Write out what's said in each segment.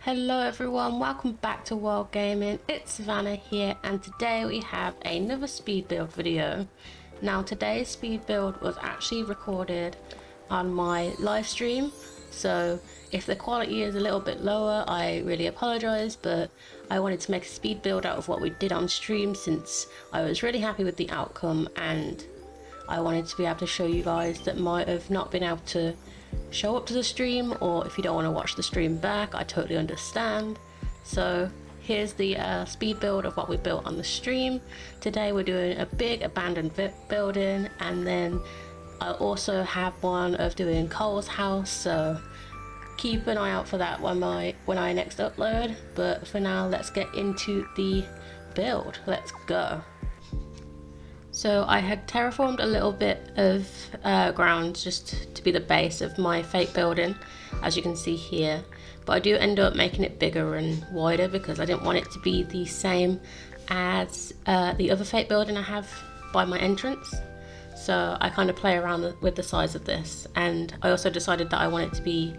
Hello everyone, welcome back to World Gaming. It's Savannah here, and today we have another speed build video. Now today's speed build was actually recorded on my live stream, so if the quality is a little bit lower I really apologize, but I wanted to make a speed build out of what we did on stream since I was really happy with the outcome, and I wanted to be able to show you guys that might have not been able to show up to the stream, or if you don't want to watch the stream back, I totally understand. So here's the speed build of what we built on the stream. Today we're doing a big abandoned building, and then I also have one of doing Cole's house, so keep an eye out for that when I next upload. But for now, let's get into the build. Let's go. So I had terraformed a little bit of ground just to be the base of my fake building, as you can see here, but I do end up making it bigger and wider because I didn't want it to be the same as the other fake building I have by my entrance. So I kind of play around with the size of this, and I also decided that I want it to be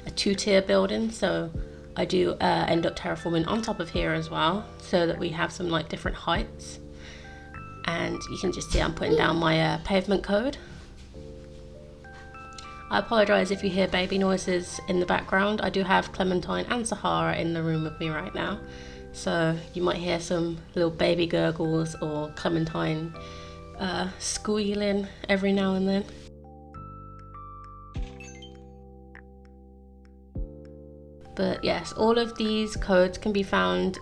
a 2-tier building, so I do end up terraforming on top of here as well, so that we have some like different heights. And you can just see I'm putting down my pavement code. I apologise if you hear baby noises in the background. I do have Clementine and Sahara in the room with me right now, so you might hear some little baby gurgles or Clementine squealing every now and then. But yes, all of these codes can be found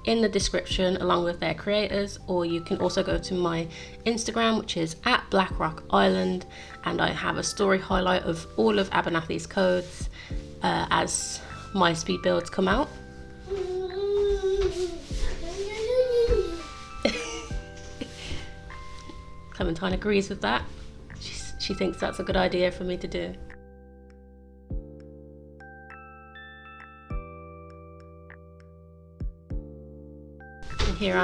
in the description along with their creators, or you can also go to my Instagram, which is @BlackRockIsland, and I have a story highlight of all of Abernathy's codes as my speed builds come out. Clementine agrees with that. She thinks that's a good idea for me to do. Here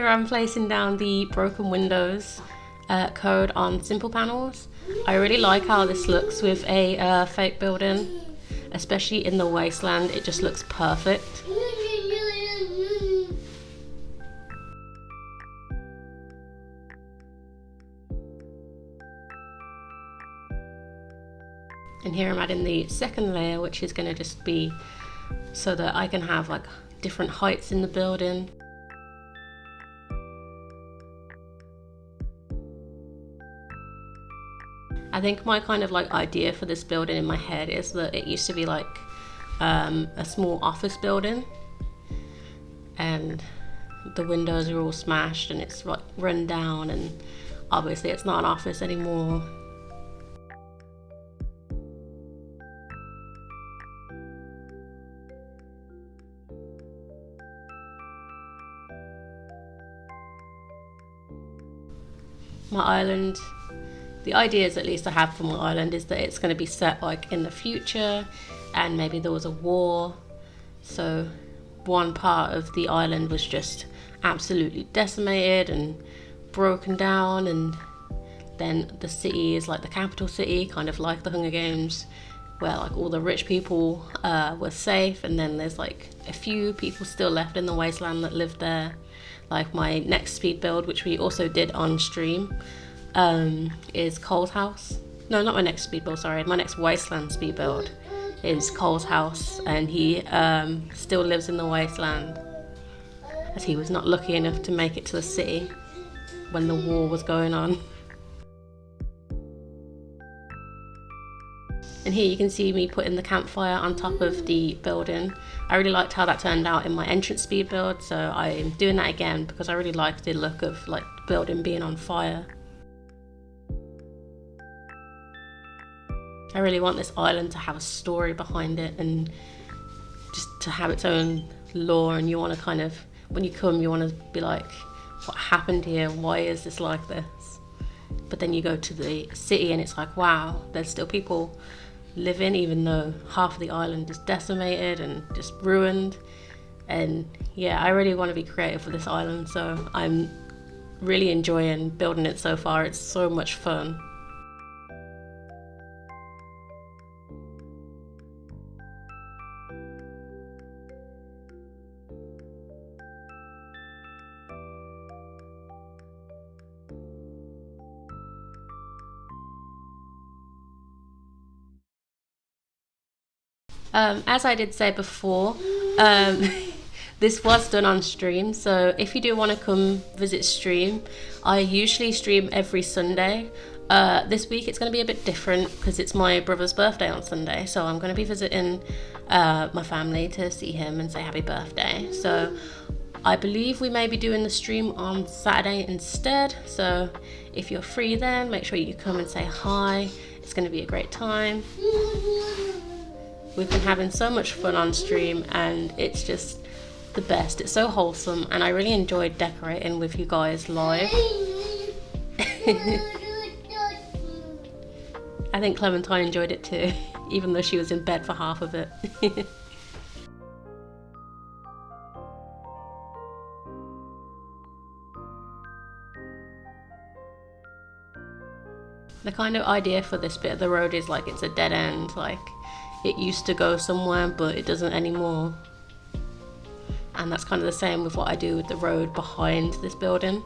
I'm placing down the broken windows code on simple panels. I really like how this looks with a fake building, especially in the wasteland. It just looks perfect. And here I'm adding the second layer, which is going to just be so that I can have like different heights in the building. I think my kind of like idea for this building in my head is that it used to be like a small office building, and the windows are all smashed and it's like run down, and obviously it's not an office anymore. My island, the ideas at least I have for my island is that it's going to be set like in the future, and maybe there was a war, so one part of the island was just absolutely decimated and broken down, and then the city is like the capital city, kind of like the Hunger Games, where like all the rich people were safe, and then there's like a few people still left in the wasteland that live there. Like my next speed build, which we also did on stream, is Cole's house. No, not my next speed build, sorry. My next wasteland speed build is Cole's house, and he still lives in the wasteland, as he was not lucky enough to make it to the city when the war was going on. And here you can see me putting the campfire on top of the building. I really liked how that turned out in my entrance speed build, so I'm doing that again because I really like the look of like the building being on fire. I really want this island to have a story behind it, and just to have its own lore, and you want to kind of, when you come, you want to be like, what happened here? Why is this like this? But then you go to the city and it's like, wow, there's still people living, even though half of the island is decimated and just ruined. And yeah, I really want to be creative for this island, so I'm really enjoying building it so far. It's so much fun. As I did say before, this was done on stream, so if you do want to come visit stream, I usually stream every Sunday. This week it's going to be a bit different because it's my brother's birthday on Sunday, so I'm going to be visiting my family to see him and say happy birthday. So I believe we may be doing the stream on Saturday instead, so if you're free then make sure you come and say hi. It's going to be a great time. We've been having so much fun on stream and it's just the best. It's so wholesome and I really enjoyed decorating with you guys live. I think Clementine enjoyed it too, even though she was in bed for half of it. The kind of idea for this bit of the road is like it's a dead end, like it used to go somewhere but it doesn't anymore. And that's kind of the same with what I do with the road behind this building.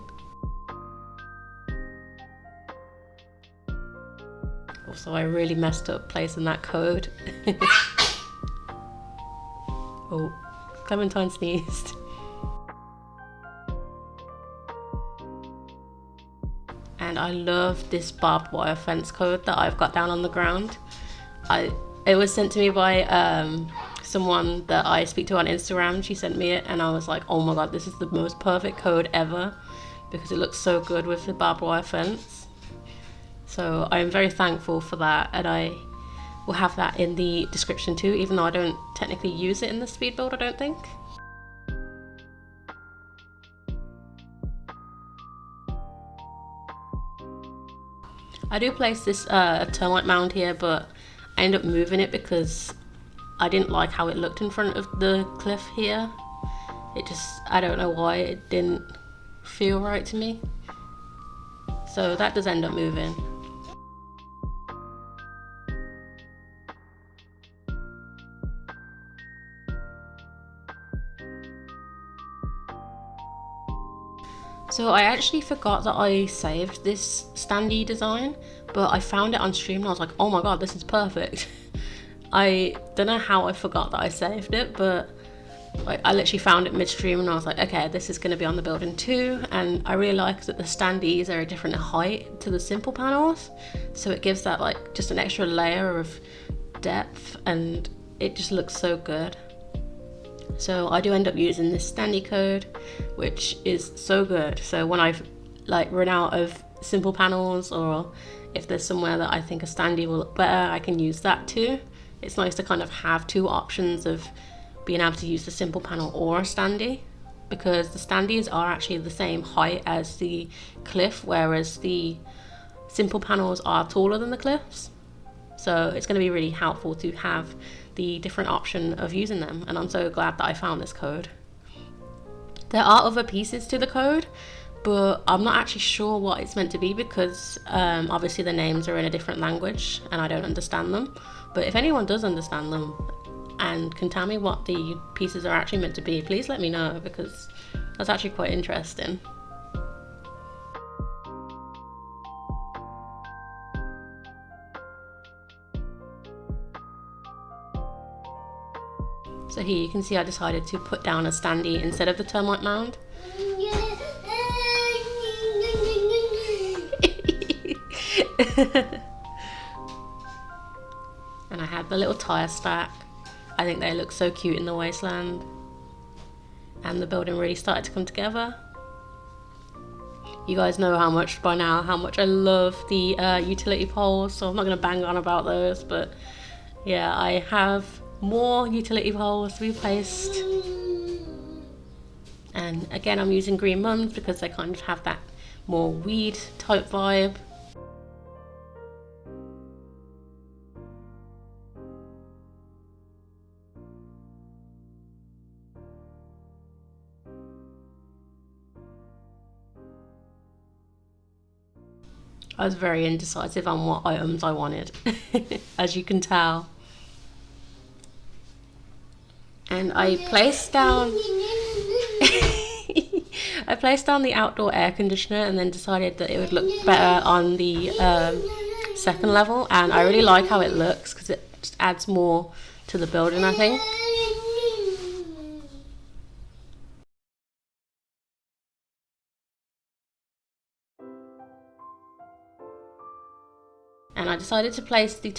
Also, I really messed up placing that code. Oh, Clementine sneezed. And I love this barbed wire fence code that I've got down on the ground. It was sent to me by someone that I speak to on Instagram. She sent me it and I was like, oh my god, this is the most perfect code ever because it looks so good with the barbed wire fence. So I'm very thankful for that, and I will have that in the description too, even though I don't technically use it in the speed build, I don't think. I do place this termite mound here, but I end up moving it because I didn't like how it looked in front of the cliff here. It just, I don't know why, it didn't feel right to me. So that does end up moving. So I actually forgot that I saved this standee design, but I found it on stream and I was like, oh my god, this is perfect. I don't know how I forgot that I saved it, but like, I literally found it mid-stream and I was like, okay, this is going to be on the building too. And I realised that the standees are a different height to the simple panels, so it gives that like just an extra layer of depth and it just looks so good. So I do end up using this standee code, which is so good. So when I've like run out of simple panels, or if there's somewhere that I think a standee will look better, I can use that too. It's nice to kind of have two options of being able to use the simple panel or a standee, because the standees are actually the same height as the cliff, whereas the simple panels are taller than the cliffs. So it's going to be really helpful to have the different option of using them, and I'm so glad that I found this code. There are other pieces to the code, but I'm not actually sure what it's meant to be because obviously the names are in a different language and I don't understand them. But if anyone does understand them and can tell me what the pieces are actually meant to be, please let me know, because that's actually quite interesting. So here you can see I decided to put down a standee instead of the termite mound. And I had the little tyre stack. I think they look so cute in the wasteland. And the building really started to come together. You guys know how much by now, how much I love the utility poles, so I'm not going to bang on about those, but yeah, I have more utility poles to be placed. And again, I'm using green mums because they kind of have that more weed type vibe. I was very indecisive on what items I wanted, as you can tell. And I placed down I placed down the outdoor air conditioner and then decided that it would look better on the second level, and I really like how it looks because it just adds more to the building, I think. And I decided to place the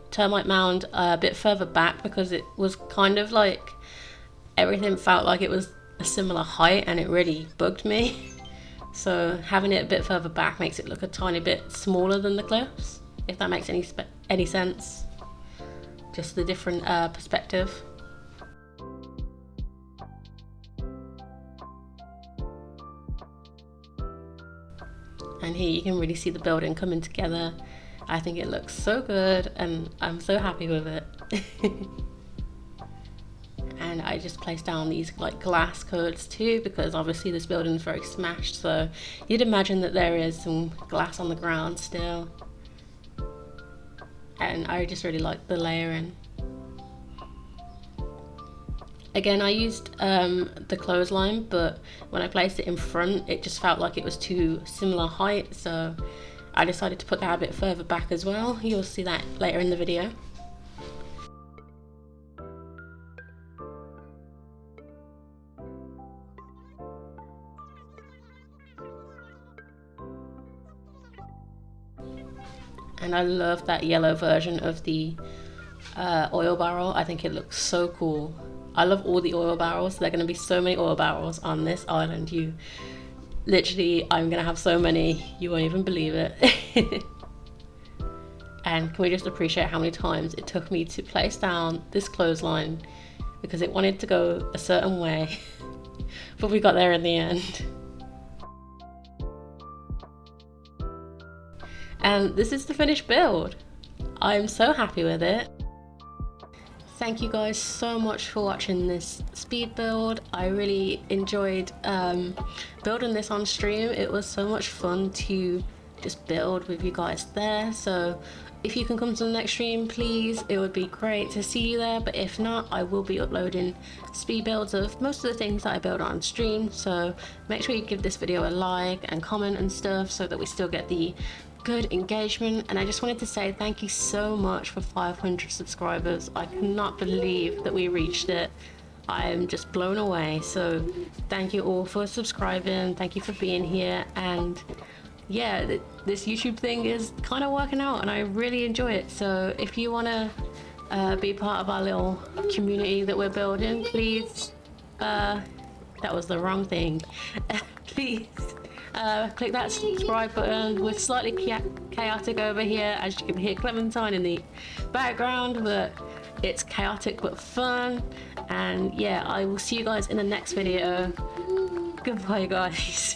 termite mound a bit further back because it was kind of like everything felt like it was a similar height and it really bugged me. So having it a bit further back makes it look a tiny bit smaller than the cliffs, if that makes any sense. Just the different perspective. And here you can really see the building coming together. I think it looks so good and I'm so happy with it. And I just placed down these like glass codes too, because obviously this building is very smashed, so you'd imagine that there is some glass on the ground still. And I just really like the layering. Again, I used the clothesline, but when I placed it in front it just felt like it was too similar height, so I decided to put that a bit further back as well. You'll see that later in the video. And I love that yellow version of the oil barrel. I think it looks so cool. I love all the oil barrels. There are going to be so many oil barrels on this island. Literally, I'm going to have so many, you won't even believe it. And can we just appreciate how many times it took me to place down this clothesline because it wanted to go a certain way, but we got there in the end. And this is the finished build. I'm so happy with it. Thank you guys so much for watching this speed build. I really enjoyed building this on stream. It was so much fun to just build with you guys there. So if you can come to the next stream, please, it would be great to see you there. But if not, I will be uploading speed builds of most of the things that I build on stream. So make sure you give this video a like and comment and stuff so that we still get the good engagement. And I just wanted to say thank you so much for 500 subscribers. I cannot believe that we reached it. I am just blown away. So thank you all for subscribing. Thank you for being here. And yeah, this YouTube thing is kind of working out and I really enjoy it. So if you want to be part of our little community that we're building, please, that was the wrong thing. Please click that subscribe button. We're slightly chaotic over here, as you can hear Clementine in the background, but it's chaotic but fun. And yeah, I will see you guys in the next video. Goodbye guys.